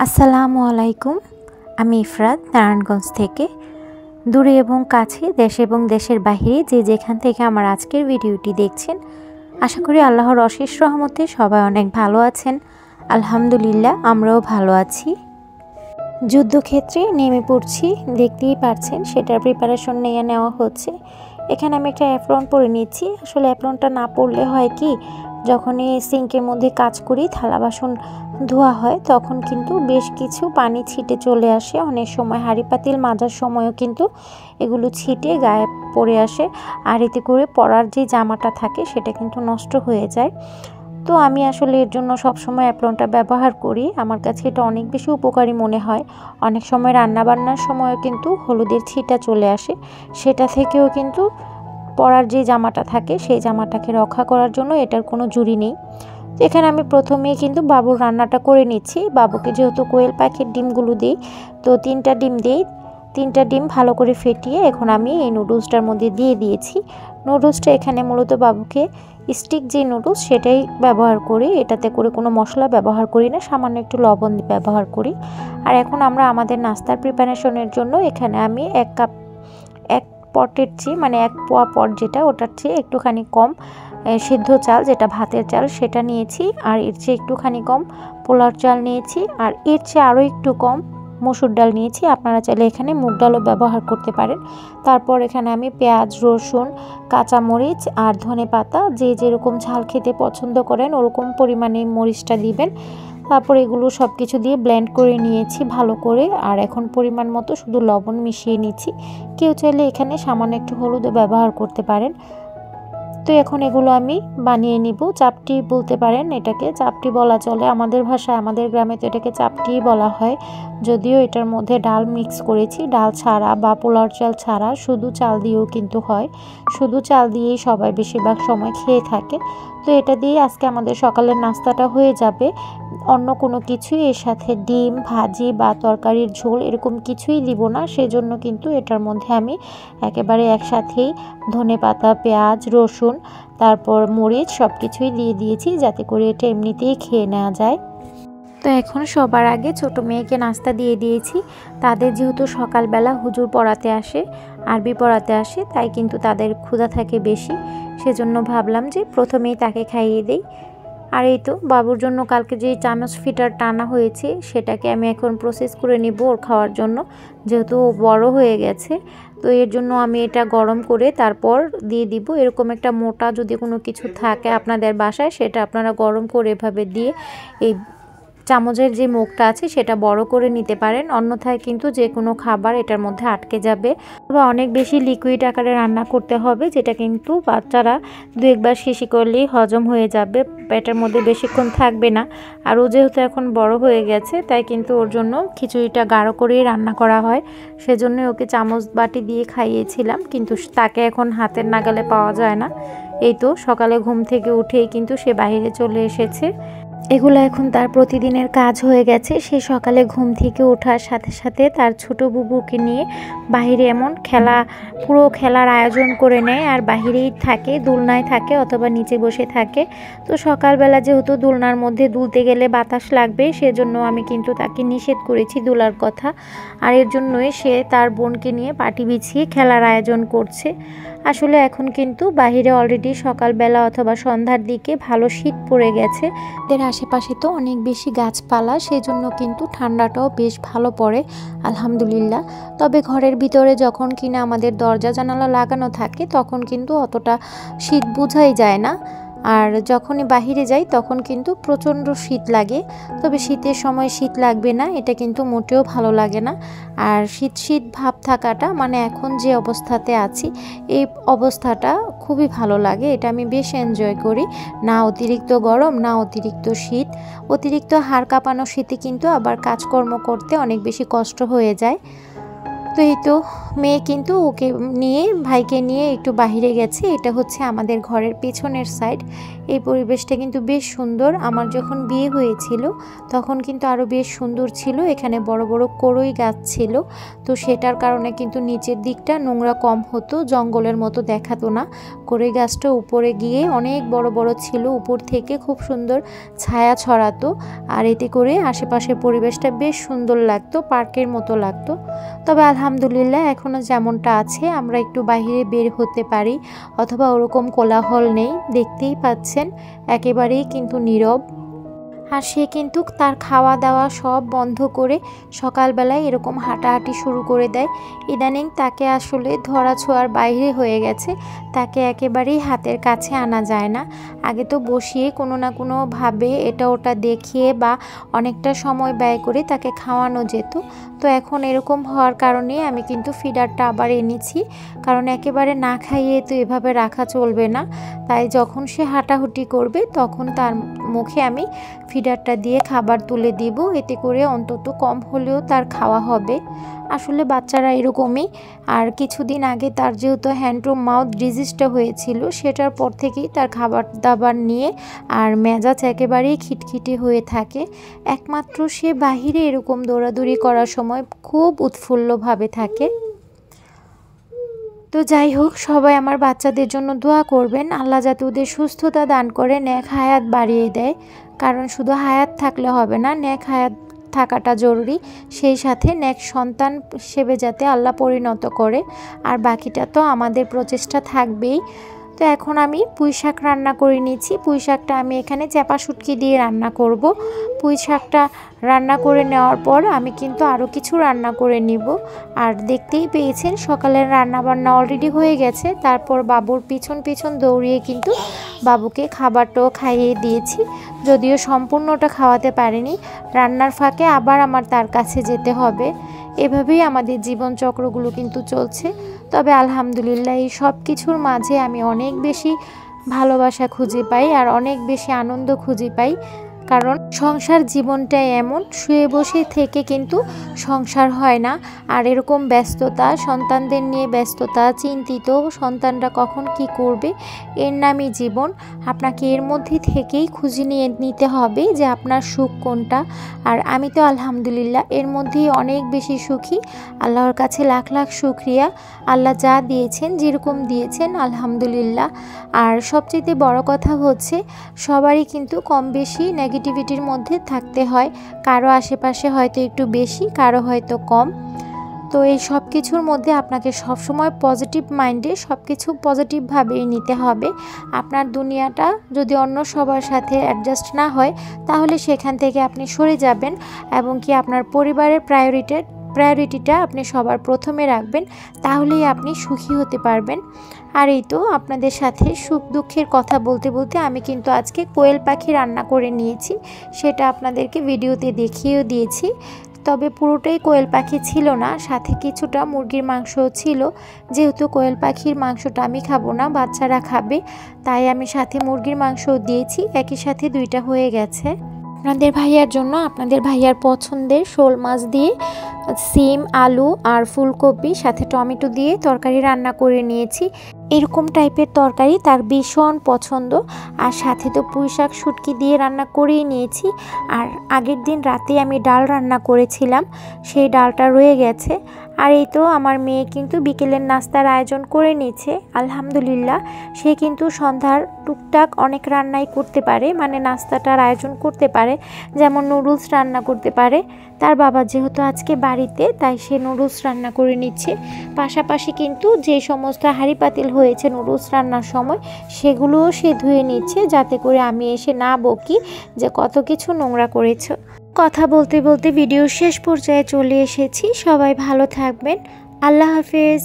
আসসালামু আলাইকুম। আমি ইফরাত নারায়ণগঞ্জ থেকে। দূরে এবং কাছে, দেশ এবং দেশের বাহিরে যে যেখান থেকে আমার আজকের ভিডিওটি দেখছেন, আশা করি আল্লাহর অশেষ রহমতে সবাই অনেক ভালো আছেন। আলহামদুলিল্লাহ, আমরাও ভালো আছি। যুদ্ধক্ষেত্রে নেমে পড়ছি, দেখতেই পারছেন সেটার প্রিপারেশন নিয়ে নেওয়া হচ্ছে। এখানে আমি একটা অ্যাপ্রন পরে নিচ্ছি। আসলে অ্যাপ্রনটা না পরলে হয় কি, যখনই সিঙ্কের মধ্যে কাজ করি, থালা বাসন ধোয়া হয়, তখন কিন্তু বেশ কিছু পানি ছিটে চলে আসে। অনেক সময় হাঁড়ি পাতিল মাজার সময়ও কিন্তু এগুলো ছিটে গায়ে পড়ে আসে, আর এতে করে পরার যে জামাটা থাকে সেটা কিন্তু নষ্ট হয়ে যায়। তো আমি আসলে এর জন্য সবসময় অ্যাপ্রনটা ব্যবহার করি। আমার কাছে এটা অনেক বেশি উপকারী মনে হয়। অনেক সময় রান্নাবান্নার সময়ও কিন্তু হলুদের ছিটা চলে আসে, সেটা থেকেও কিন্তু পরার যে জামাটা থাকে সেই জামাটাকে রক্ষা করার জন্য এটার কোনো জুড়ি নেই। এখানে আমি প্রথমেই কিন্তু বাবুর রান্নাটা করে নিচ্ছি। বাবুকে যেহেতু কোয়েল পাখির ডিমগুলো দিই, তো 3টা ডিম দিই। 3টা ডিম ভালো করে ফেটিয়ে এখন আমি এই নুডলসটার মধ্যে দিয়ে দিয়েছি। নুডলসটা এখানে মূলত বাবুকে স্টিক যে নুডলস সেটাই ব্যবহার করি, এটাতে করে কোনো মশলা ব্যবহার করি না, সামান্য একটু লবণ ব্যবহার করি। আর এখন আমরা আমাদের নাস্তার প্রিপারেশনের জন্য এখানে আমি 1 কাপ, 1 পটের চেয়ে মানে 1 পোয়া পট যেটা, ওটার চেয়ে একটুখানি কম সিদ্ধ চাল, যেটা ভাতের চাল, সেটা নিয়েছি। আর এর চেয়ে একটুখানি কম পোলার চাল নিয়েছি। আর এর চেয়ে আরও একটু কম মসুর ডাল নিয়েছি। আপনারা চাইলে এখানে মুগ ডালও ব্যবহার করতে পারেন। তারপর এখানে আমি পেঁয়াজ, রসুন, কাঁচামরিচ আর ধনেপাতা, যে যেরকম ঝাল খেতে পছন্দ করেন ওরকম পরিমাণে মরিচটা দিবেন। তারপর এগুলো সব কিছু দিয়ে ব্লেন্ড করে নিয়েছি ভালো করে। আর এখন পরিমাণ মতো শুধু লবণ মিশিয়ে নিচ্ছি। কেউ চাইলে এখানে সামান্য একটু হলুদও ব্যবহার করতে পারেন। তো এখন এগুলো আমি বানিয়ে নিব। চাপটি বলতে পারেন, এটাকে চাপটি বলা চলে আমাদের ভাষায়, আমাদের গ্রামে তো এটাকে চাপটিই বলা হয়। যদিও এটার মধ্যে ডাল মিক্স করেছি, ডাল ছাড়া বা পোলার চাল ছাড়া শুধু চাল দিয়েও কিন্তু হয়। শুধু চাল দিয়েই সবাই বেশিরভাগ সময় খেয়ে থাকে। তো এটা দিয়ে আজকে আমাদের সকালের নাস্তাটা হয়ে যাবে। অন্য কোনো কিছুই এর সাথে ডিম ভাজি বা তরকারির ঝোল এরকম কিছুই দিব না। সেজন্য কিন্তু এটার মধ্যে আমি একেবারে একসাথেই ধনেপাতা, পেঁয়াজ, রসুন, তারপর মরিচ সব কিছুই দিয়ে দিয়েছি, যাতে করে এটা এমনিতেই খেয়ে নেওয়া যায়। তো এখন সবার আগে ছোট মেয়েকে নাস্তা দিয়ে দিয়েছি। তাদের যেহেতু সকালবেলা হুজুর পড়াতে আসে, আরবি পড়াতে আসে, তাই কিন্তু তাদের ক্ষুধা থাকে বেশি। সেজন্য ভাবলাম যে প্রথমেই তাকে খাইয়ে দেই। আর এই তো বাবুর জন্য কালকে যে চামচ ফিটার টানা হয়েছে সেটাকে আমি এখন প্রসেস করে নিব ওর খাওয়ার জন্য, যেহেতু ও বড় হয়ে গেছে। তো এর জন্য আমি এটা গরম করে তারপর দিয়ে দিব। এরকম একটা মোটা যদি কোনো কিছু থাকে আপনাদের বাসায়, সেটা আপনারা গরম করে এভাবে দিয়ে এই চামচের যে মুখটা আছে সেটা বড় করে নিতে পারেন। অন্যথায় কিন্তু যে কোনো খাবার এটার মধ্যে আটকে যাবে। বা অনেক বেশি লিকুইড আকারে রান্না করতে হবে, যেটা কিন্তু বাচ্চারা 2 একবার শিশি করলেই হজম হয়ে যাবে, পেটের মধ্যে বেশিক্ষণ থাকবে না। আর ও যেহেতু এখন বড় হয়ে গেছে, তাই কিন্তু ওর জন্য খিচুড়িটা গাঢ় করেই রান্না করা হয়। সেজন্য ওকে চামচ বাটি দিয়ে খাইয়েছিলাম, কিন্তু তাকে এখন হাতের নাগালে পাওয়া যায় না। এই তো সকালে ঘুম থেকে উঠেই কিন্তু সে বাইরে চলে এসেছে। এগুলো এখন তার প্রতিদিনের কাজ হয়ে গেছে। সে সকালে ঘুম থেকে ওঠার সাথে সাথে তার ছোট বুবুকে নিয়ে বাহিরে এমন পুরো খেলার আয়োজন করে নেয়, আর বাহিরেই থাকে, দোলনায় থাকে অথবা নিচে বসে থাকে। তো সকালবেলা যেহেতু দোলনার মধ্যে দুলতে গেলে বাতাস লাগবে, সেজন্য আমি কিন্তু তাকে নিষেধ করেছি দোলার কথা। আর এর জন্যই সে তার বোনকে নিয়ে পাটি বিছিয়ে খেলার আয়োজন করছে। আসলে এখন কিন্তু বাহিরে অলরেডি সকালবেলা অথবা সন্ধ্যার দিকে ভালো শীত পড়ে গেছে। এর আশেপাশে তো অনেক বেশি গাছপালা, সেজন্য কিন্তু ঠান্ডাটাও বেশ ভালো পড়ে আলহামদুলিল্লাহ। তবে ঘরের ভিতরে যখন কিনা আমাদের দরজা জানালা লাগানো থাকে তখন কিন্তু অতটা শীত বোঝাই যায় না। আর যখনই বাহিরে যাই তখন কিন্তু প্রচণ্ড শীত লাগে। তবে শীতের সময় শীত লাগবে না, এটা কিন্তু মোটেও ভালো লাগে না। আর শীত শীত ভাব থাকাটা, মানে এখন যে অবস্থাতে আছি এই অবস্থাটা খুবই ভালো লাগে। এটা আমি বেশ এনজয় করি। না অতিরিক্ত গরম, না অতিরিক্ত শীত। অতিরিক্ত হাড় কাঁপানো শীতে কিন্তু আবার কাজকর্ম করতে অনেক বেশি কষ্ট হয়ে যায়। তো এই তো মেয়ে কিন্তু ওকে নিয়ে ভাইকে নিয়ে একটু বাইরে গেছে। এটা হচ্ছে আমাদের ঘরের পেছনের সাইড। এই পরিবেশটা কিন্তু বেশ সুন্দর। আমার যখন বিয়ে হয়েছিল তখন কিন্তু আরও বেশ সুন্দর ছিল। এখানে বড় বড় কড়ই গাছ ছিল, তো সেটার কারণে কিন্তু নিচের দিকটা নোংরা কম হতো, জঙ্গলের মতো দেখাতো না। কড়ই গাছটা উপরে গিয়ে অনেক বড় বড় ছিল, উপর থেকে খুব সুন্দর ছায়া ছড়াতো। আর এতে করে আশেপাশের পরিবেশটা বেশ সুন্দর লাগতো, পার্কের মতো লাগতো। তবে আলহামদুলিল্লাহ এখনও যেমনটা আছে, আমরা একটু বাইরে বের হতে পারি, অথবা ওরকম কোলাহল নেই। দেখতেই পাচ্ছেন একেবারেই কিন্তু নীরব। আর সে কিন্তু তার খাওয়া দাওয়া সব বন্ধ করে সকালবেলায় এরকম হাঁটাহাঁটি শুরু করে দেয়। ইদানিং তাকে আসলে ধরা ছোঁয়ার বাইরে হয়ে গেছে, তাকে একেবারেই হাতের কাছে আনা যায় না। আগে তো বসিয়ে কোনো না কোনোভাবে এটা ওটা দেখিয়ে বা অনেকটা সময় ব্যয় করে তাকে খাওয়ানো যেত। তো এখন এরকম হওয়ার কারণে আমি কিন্তু ফিডারটা আবার এনেছি, কারণ একেবারে না খাইয়ে তো এভাবে রাখা চলবে না। তাই যখন সে হাঁটাহুটি করবে তখন তার মুখে আমি ফিডারটা দিয়ে খাবার তুলে দিব, এতে করে অন্তত কম হলেও তার খাওয়া হবে। আসলে বাচ্চারা এরকমই। আর কিছুদিন আগে তার যেহেতু হ্যান্ড টু মাউথ ডিজিজটা হয়েছিল, সেটার পর থেকেই তার খাবার দাবার নিয়ে আর মেজাজ একেবারেই খিটখিটে হয়ে থাকে। একমাত্র সে বাহিরে এরকম দৌড়াদৌড়ি করার সময় খুব উৎফুল্লভাবে থাকে। তো যাই হোক, সবাই আমার বাচ্চাদের জন্য দোয়া করবেন, আল্লাহ যাতে ওদের সুস্থতা দান করে, নেক হায়াত বাড়িয়ে দেয়। কারণ শুধু হায়াত থাকলে হবে না, নেক হায়াত থাকাটা জরুরি, সেই সাথে নেক সন্তান হিসেবে যাতে আল্লাহ পরিণত করে। আর বাকিটা তো আমাদের প্রচেষ্টা থাকবেই। তো এখন আমি পুঁই শাক রান্না করে নিচ্ছি। পুঁই শাকটা আমি এখানে চ্যাপা শুটকি দিয়ে রান্না করব। পুঁই শাকটা রান্না করে নেওয়ার পর আমি কিন্তু আরও কিছু রান্না করে নিব। আর দেখতেই পেয়েছেন সকালের রান্না বান্না অলরেডি হয়ে গেছে। তারপর বাবুর পিছন পিছন দৌড়িয়ে কিন্তু বাবুকে খাবারটাও খাইয়ে দিয়েছি, যদিও সম্পূর্ণটা খাওয়াতে পারিনি। রান্নার ফাঁকে আবার আমার তার কাছে যেতে হবে। এভাবেই আমাদের জীবনচক্রগুলো কিন্তু চলছে। তবে আলহামদুলিল্লাহ এই সব কিছুর মাঝে আমি অনেক বেশি ভালোবাসা খুঁজে পাই আর অনেক বেশি আনন্দ খুঁজে পাই। কারণ সংসার জীবনটাই এমন, শুয়ে বসে থেকে কিন্তু সংসার হয় না। আর এরকম ব্যস্ততা, সন্তানদের নিয়ে ব্যস্ততা, চিন্তিত সন্তানরা কখন কি করবে, এর নামই জীবন। আপনাকে এর মধ্যে থেকেই খুঁজে নিতে হবে যে আপনার সুখ কোনটা। আর আমি তো আলহামদুলিল্লাহ এর মধ্যেই অনেক বেশি সুখী। আল্লাহর কাছে লাখ লাখ শুকরিয়া, আল্লাহ যা দিয়েছেন যেরকম দিয়েছেন আলহামদুলিল্লাহ। আর সবচেয়ে বড় কথা হচ্ছে সবারই কিন্তু কম বেশি নেগেটিভিটির মধ্যে থাকতে হয়। কারো আশেপাশে হয়তো একটু বেশি, কারো হয়তো কম। তো এই সব কিছুর মধ্যে আপনাকে সবসময় পজিটিভ মাইন্ডে সব কিছু পজিটিভভাবেই নিতে হবে। আপনার দুনিয়াটা যদি অন্য সবার সাথে অ্যাডজাস্ট না হয়, তাহলে সেখান থেকে আপনি সরে যাবেন এবং কি আপনার পরিবারের প্রায়োরিটিটা আপনি সবার প্রথমে রাখবেন, তাহলেই আপনি সুখী হতে পারবেন। আর এই তো আপনাদের সাথে সুখ দুঃখের কথা বলতে বলতে আমি কিন্তু আজকে কোয়েল পাখি রান্না করে নিয়েছি, সেটা আপনাদেরকে ভিডিওতে দেখিয়েও দিয়েছি। তবে পুরোটাই কোয়েল পাখি ছিল না, সাথে কিছুটা মুরগির মাংসও ছিল। যেহেতু কোয়েল পাখির মাংসটা আমি খাবো না, বাচ্চারা খাবে, তাই আমি সাথে মুরগির মাংসও দিয়েছি, একই সাথে দুইটা হয়ে গেছে। আপনাদের ভাইয়ার জন্য আপনাদের ভাইয়ার পছন্দের শোল মাছ দিয়ে সিম, আলু আর ফুলকপি সাথে টমেটো দিয়ে তরকারি রান্না করে নিয়েছি। এরকম টাইপের তরকারি তার ভীষণ পছন্দ। আর সাথে তো পুঁই শাক শুটকি দিয়ে রান্না করেই নিয়েছি। আর আগের দিন রাতে আমি ডাল রান্না করেছিলাম, সেই ডালটা রয়ে গেছে। আর এই তো আমার মেয়ে কিন্তু বিকেলের নাস্তার আয়োজন করে নিচ্ছে আলহামদুলিল্লাহ। সে কিন্তু সন্ধ্যার টুকটাক অনেক রান্নাই করতে পারে, মানে নাস্তাটার আয়োজন করতে পারে, যেমন নুডলস রান্না করতে পারে। তার বাবা যেহেতু আজকে বাড়িতে, তাই সে নুডলস রান্না করে নিচ্ছে। পাশাপাশি কিন্তু যে সমস্ত হাঁড়ি পাতিল হয়েছে নুডলস রান্নার সময়, সেগুলোও সে ধুয়ে নিচ্ছে, যাতে করে আমি এসে না বকি যে কত কিছু নোংরা করেছ। কথা বলতে বলতে ভিডিওর শেষ পর্যায়ে চলে এসেছি। সবাই ভালো থাকবেন, আল্লাহ হাফেজ।